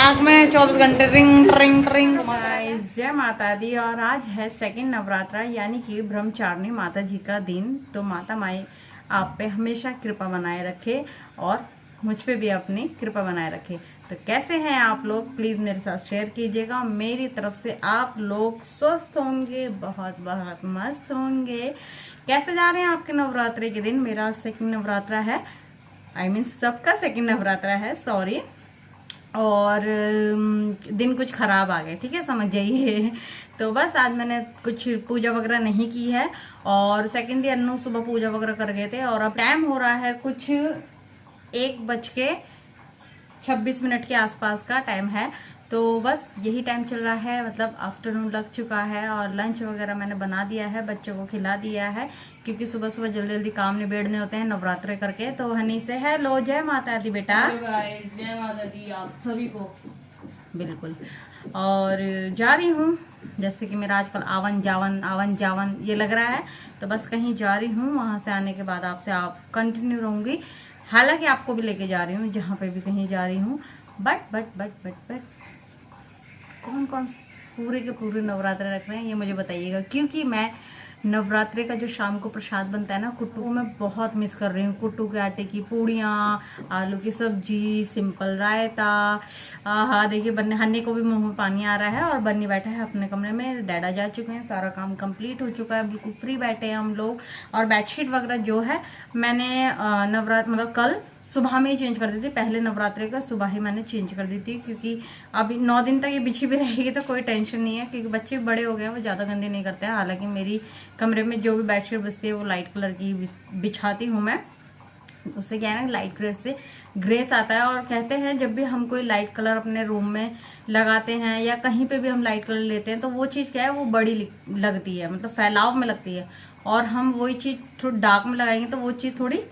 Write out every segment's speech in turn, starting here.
नाक में 24 घंटे रिंग रिंग रिंग। जय माता दी। और आज है सेकंड नवरात्रा यानी कि ब्रह्मचारिणी माता जी का दिन। तो माता माई आप पे हमेशा कृपा बनाए रखे और मुझ पे भी अपनी कृपा बनाए रखे। तो कैसे हैं आप लोग, प्लीज मेरे साथ शेयर कीजिएगा। मेरी तरफ से आप लोग स्वस्थ होंगे, बहुत बहुत मस्त होंगे। कैसे जा रहे हैं आपके नवरात्रि के दिन? मेरा सेकंड नवरात्रा है, आई मीन सबका सेकंड नवरात्रा है, सॉरी। और दिन कुछ खराब आ गए, ठीक है, समझ जाइए। तो बस आज मैंने कुछ पूजा वगैरह नहीं की है। और सेकंड डे अन्नू सुबह पूजा वगैरह कर गए थे। और अब टाइम हो रहा है कुछ 1:26 के आसपास का टाइम है। तो बस यही टाइम चल रहा है, मतलब आफ्टरनून लग चुका है। और लंच वगैरह मैंने बना दिया है, बच्चों को खिला दिया है, क्योंकि सुबह सुबह जल्दी जल्दी काम निबेड़ने होते हैं नवरात्रे करके। तो हनी से हेलो, जय माता दी बेटा। जय माता दी आप सभी को। बिल्कुल। और जा रही हूँ, जैसे कि मेरा आजकल आवन जावन ये लग रहा है। तो बस कहीं जा रही हूँ, वहां से आने के बाद आपसे आप कंटिन्यू रहूंगी। हालांकि आपको भी लेके जा रही हूँ जहां पे भी कहीं जा रही हूँ। बट कौन कौन पूरे के पूरे नवरात्रे रख रहे हैं ये मुझे बताइएगा, क्योंकि मैं नवरात्रे का जो शाम को प्रसाद बनता है ना कुट्टू, वो मैं बहुत मिस कर रही हूँ। कुट्टू के आटे की पूड़ियाँ, आलू की सब्जी, सिंपल रायता। हाँ देखिए, बन्ने हन्नी को भी मुंह में पानी आ रहा है। और बन्नी बैठा है अपने कमरे में, डैडा जा चुके हैं, सारा काम कंप्लीट हो चुका है, बिल्कुल फ्री बैठे हैं हम लोग। और बेडशीट वगैरह जो है मैंने नवरात्र मतलब कल सुबह में ही चेंज कर दी थी। पहले नवरात्रि का सुबह ही मैंने चेंज कर दी थी, क्योंकि अभी 9 दिन तक ये बिछी भी रहेगी तो कोई टेंशन नहीं है, क्योंकि बच्चे बड़े हो गए हैं, वो ज्यादा गंदे नहीं करते हैं। हालांकि मेरी कमरे में जो भी बेडशीट बचती है वो लाइट कलर की बिछाती हूँ मैं। उससे क्या है ना, लाइट कलर से ग्रेस आता है। और कहते हैं जब भी हम कोई लाइट कलर अपने रूम में लगाते हैं या कहीं पे भी हम लाइट कलर लेते हैं तो वो चीज क्या है, वो बड़ी लगती है, मतलब फैलाव में लगती है। और हम वही चीज थोड़ी डार्क में लगाएंगे तो वो चीज थोड़ी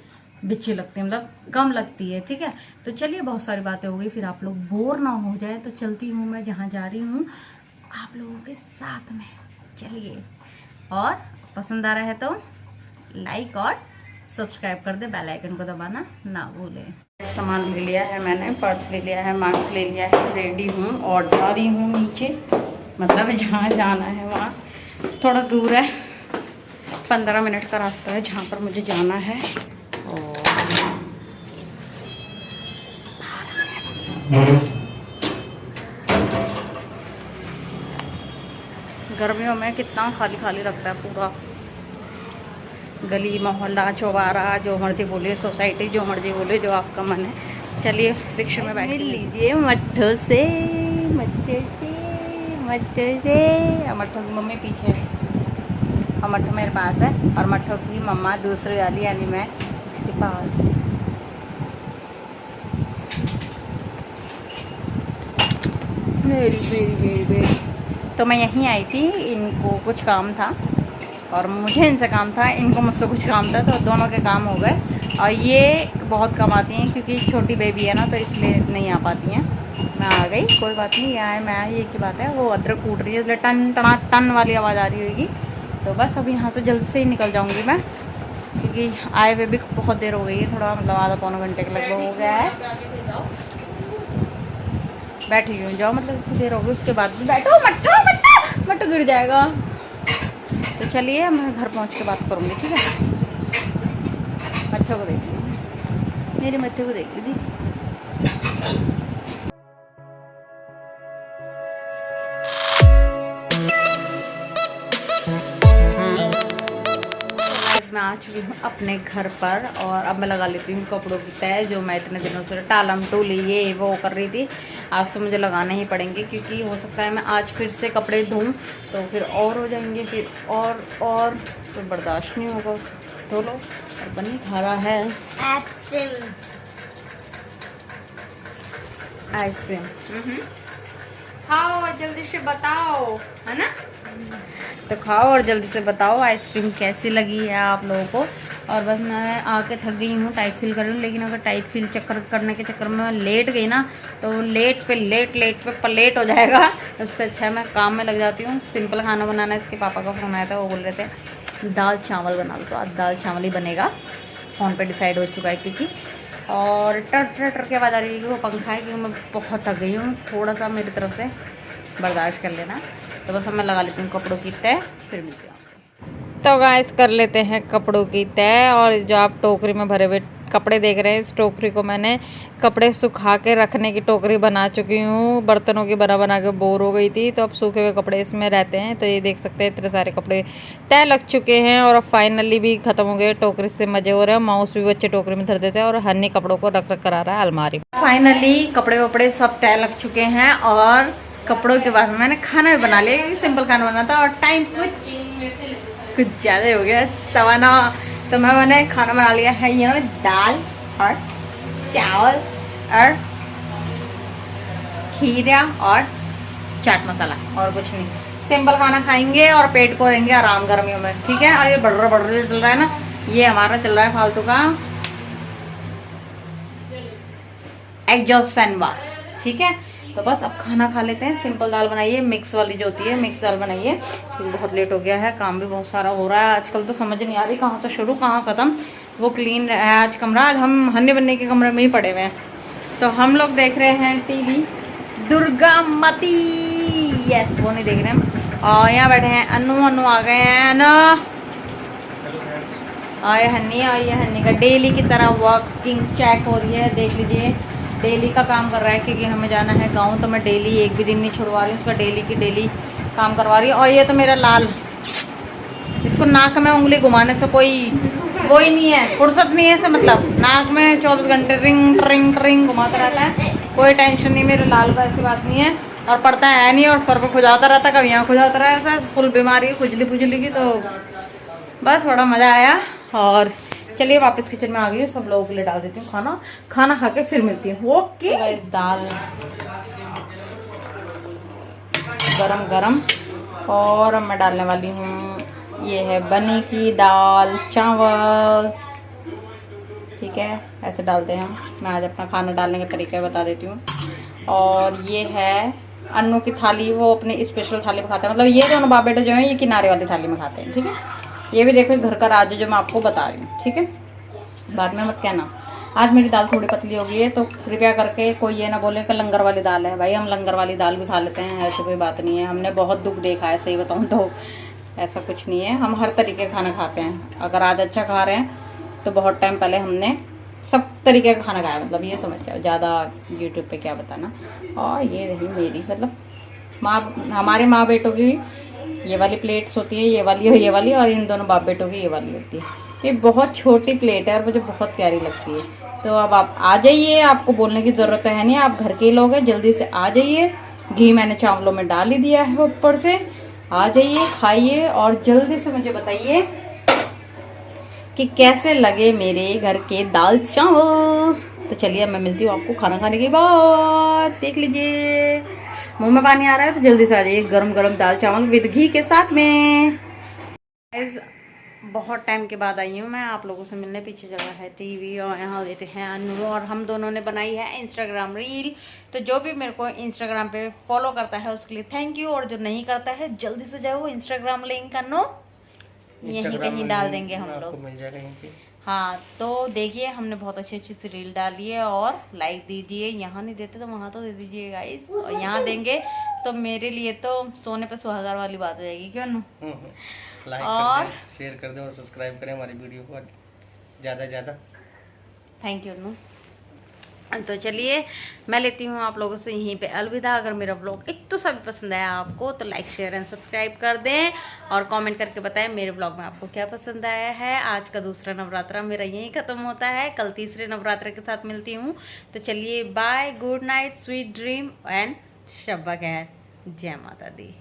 बिच्छी लगती है, मतलब कम लगती है, ठीक है। तो चलिए, बहुत सारी बातें हो गई, फिर आप लोग बोर ना हो जाए। तो चलती हूँ मैं जहाँ जा रही हूँ आप लोगों के साथ में, चलिए। और पसंद आ रहा है तो लाइक और सब्सक्राइब कर दे, बेल आइकन को दबाना ना भूलें। सामान ले लिया है मैंने, पर्स ले लिया है, मास्क ले लिया है, रेडी हूँ और जा रही हूँ नीचे। मतलब जहाँ जाना है वहाँ थोड़ा दूर है, 15 मिनट का रास्ता है जहाँ पर मुझे जाना है। गर्मियों में कितना खाली खाली लगता है पूरा गली मोहल्ला चौबारा, जो मर्जी बोलिए, सोसाइटी जो मर्जी बोलिए, जो आपका मन है। चलिए रिक्शा में बैठ लीजिए मट्ठो से। मट्ठो की मम्मी पीछे और मट्ठो मेरे पास है, और मट्ठो की मम्मा दूसरी वाली यानी मैं उसके पास। मेरी तो मैं यहीं आई थी, इनको कुछ काम था और मुझे इनसे काम था, इनको मुझसे कुछ काम था, तो दोनों के काम हो गए। और ये बहुत कम आती हैं क्योंकि छोटी बेबी है ना, तो इसलिए नहीं आ पाती हैं। मैं आ गई, कोई बात नहीं, आए मैं आई, एक ही बात है। वो अदरक कूट रही है, इसलिए टन टना टन वाली आवाज़ आ रही होगी। तो बस अब यहाँ से जल्द से ही निकल जाऊँगी मैं, क्योंकि आए हुए भी बहुत देर हो गई है, थोड़ा मतलब आधा पौना घंटे के लगभग हो गया है। बैठी हुई जाओ, मतलब इतनी देर हो गई, उसके बाद भी बैठो। मट्टू गिर जाएगा। तो चलिए मैं घर पहुंच के बात करूंगी, ठीक है। मट्टू को देख लीजिए, मेरे मट्टू को देख लीजिए। मैं आ चुकी हूँ अपने घर पर, और अब मैं लगा लेती हूँ कपड़ों की तय, जो मैं इतने दिनों से टालम टोली ये वो कर रही थी। आज तो मुझे लगाने ही पड़ेंगे, क्योंकि हो सकता है मैं आज फिर से कपड़े धोऊं तो फिर और हो जाएंगे, फिर और तो बर्दाश्त नहीं होगा उससे। धो लो। और बनी खा रहा है आइसक्रीम। खाओ और जल्दी से बताओ, है ना। तो खाओ और जल्दी से बताओ आइसक्रीम कैसी लगी है आप लोगों को। और बस मैं आके थक गई हूँ, टाइट फील कर रही हूँ। लेकिन अगर टाइट फील चक्कर करने के चक्कर में मैं लेट गई ना, तो लेट पे पलेट हो जाएगा। उससे अच्छा है मैं काम में लग जाती हूँ। सिंपल खाना बनाना, इसके पापा का फ़ोन आया था, वो बोल रहे थे दाल चावल बना लो, तो आज दाल चावल ही बनेगा। फ़ोन पे डिसाइड हो चुका है, क्योंकि और टर टर टर के आवाज़ आ रही है, वो पंखा है क्योंकि मैं बहुत थक गई हूँ, थोड़ा सा मेरी तरफ से बर्दाश्त कर लेना। तो बस अब मैं लगा लेती हूँ कपड़ों की तय, फिर मिलती हूँ। तो गाइस कर लेते हैं कपड़ों की तय। और जो आप टोकरी में भरे हुए कपड़े देख रहे हैं, इस टोकरी को मैंने कपड़े सुखा के रखने की टोकरी बना चुकी हूँ। बर्तनों की बना बना के बोर हो गई थी, तो अब सूखे हुए कपड़े इसमें रहते हैं। तो ये देख सकते हैं इतने सारे कपड़े तय लग चुके हैं और अब फाइनली भी खत्म हो गए। टोकरी से मजे हो रहे हैं। माउस भी बच्चे टोकरी में धर देते हैं और हन्नी कपड़ों को रख रख करा रहा है अलमारी में। फाइनली कपड़े वपड़े सब तय लग चुके हैं और कपड़ों के बाद मैंने खाना भी बना लिया। सिंपल खाना बना था और टाइम कुछ ज़्यादा हो गया, 9:15। तो मैंने खाना बना लिया है, यहाँ दाल और चावल और खीरा और चाट मसाला और कुछ नहीं। सिंपल खाना खाएंगे और पेट को देंगे आराम गर्मियों में, ठीक है। और ये बड़ चल रहा है ना, ये हमारा चल रहा है फालतू का एग्जॉस्ट फैन वाला, ठीक है। तो बस अब खाना खा लेते हैं। सिंपल दाल बनाइए, मिक्स वाली जो होती है मिक्स दाल बनाइए, क्योंकि बहुत लेट हो गया है, काम भी बहुत सारा हो रहा है आजकल। तो समझ नहीं आ रही कहाँ से शुरू कहाँ खत्म। वो क्लीन है आज कमरा, आज हम हन्ने बन्ने के कमरे में ही पड़े हुए हैं। तो हम लोग देख रहे हैं टीवी दुर्गा मती, यस वो नहीं देख रहे हैं। और यहाँ बैठे हैं अनु आ गए हैं ना, आए हन्नी आई है। हन्नी का डेली की तरह वर्किंग चेक हो रही है, देख लीजिए डेली का काम कर रहा है, क्योंकि हमें जाना है गाँव। तो मैं डेली एक भी दिन नहीं छुड़वा रही हूँ, उसका डेली की डेली काम करवा रही हूँ। और ये तो मेरा लाल, इसको नाक में उंगली घुमाने से कोई वो ही नहीं है, फुर्सत नहीं है से, मतलब नाक में 24 घंटे रिंग ट्रिंग ट्रिंग घुमाता रहता है, कोई टेंशन नहीं मेरे लाल का, ऐसी बात नहीं है। और पड़ता है नहीं, और सर पे खुजाता रहता, कभी यहाँ खुजाता रहता है, फुल बीमारी खुजली पुजली की। तो बस बड़ा मजा आया। और चलिए वापस किचन में आ गई हूँ, सब लोगों के लिए डाल देती हूँ खाना। खाना खा के फिर मिलती हूँ। ओके दाल गरम गरम, और मैं डालने वाली हूँ, ये है बनी की दाल चावल, ठीक है। ऐसे डालते हैं हम। मैं आज अपना खाना डालने का तरीका बता देती हूँ। और ये है अन्नू की थाली, वो अपने स्पेशल थाली में खाते हैं, मतलब ये दोनों बाप बेटे जो हैं ये किनारे वाली थाली में खाते हैं, ठीक है। ये भी देखो घर का राज जो मैं आपको बता रही हूँ, ठीक है। बाद में मत कहना। आज मेरी दाल थोड़ी पतली हो गई है, तो कृपया करके कोई ये ना बोले कि लंगर वाली दाल है। भाई हम लंगर वाली दाल भी खा लेते हैं, ऐसी कोई बात नहीं है। हमने बहुत दुख देखा है, सही बताऊँ तो ऐसा कुछ नहीं है। हम हर तरीके का खाना खाते हैं। अगर आज अच्छा खा रहे हैं तो बहुत टाइम पहले हमने सब तरीके का खाना खाया, मतलब ये समझ जाओ, ज़्यादा यूट्यूब पे क्या बताना। और ये रही मेरी, मतलब माँ, हमारे माँ बेटों की ये वाली प्लेट्स होती है, ये वाली, और इन दोनों बाप बेटों की ये वाली होती है। ये बहुत छोटी प्लेट है और मुझे बहुत प्यारी लगती है। तो अब आप आ जाइए, आपको बोलने की ज़रूरत है नहीं, आप घर के लोग हैं, जल्दी से आ जाइए। घी मैंने चावलों में डाल ही दिया है ऊपर से। आ जाइए, खाइए और जल्दी से मुझे बताइए कि कैसे लगे मेरे घर के दाल चावल। तो चलिए मैं मिलती हूँ आपको खाना खाने के बाद। देख लीजिए मुंह में पानी आ रहा है, तो जल्दी से आ जाइए। गरम गरम दाल चावल विद घी के साथ में। बहुत टाइम के बाद आई हूँ मैं आप लोगों से मिलने। पीछे चल रहा है टीवी और यहाँ लेते हैं अनु, और हम दोनों ने बनाई है इंस्टाग्राम रील। तो जो भी मेरे को इंस्टाग्राम पे फॉलो करता है उसके लिए थैंक यू, और जो नहीं करता है जल्दी से जाओ। इंस्टाग्राम लिंक अनु यहीं कहीं डाल देंगे हम लोग, मिल जाएगा यहीं पे। हाँ तो देखिए हमने बहुत अच्छी अच्छी सी रील डाली है, और लाइक दीजिए। यहाँ नहीं देते तो वहाँ तो दे दीजिए गाइस, और यहाँ देंगे तो मेरे लिए तो सोने पे सुहागा वाली बात हो जाएगी, क्यों अनु? लाइक और शेयर कर दें और सब्सक्राइब करें हमारी वीडियो को ज़्यादा ज़्यादा। थैंक यू अनु। तो चलिए मैं लेती हूँ आप लोगों से यहीं पे अलविदा। अगर मेरा व्लॉग एक तो सभी पसंद आया आपको तो लाइक शेयर एंड सब्सक्राइब कर दें, और कमेंट करके बताएं मेरे व्लॉग में आपको क्या पसंद आया है। आज का दूसरा नवरात्रा मेरा यहीं खत्म होता है, कल तीसरे नवरात्रे के साथ मिलती हूँ। तो चलिए bye, good night, sweet dream and शब्बा खैर। जय माता दी।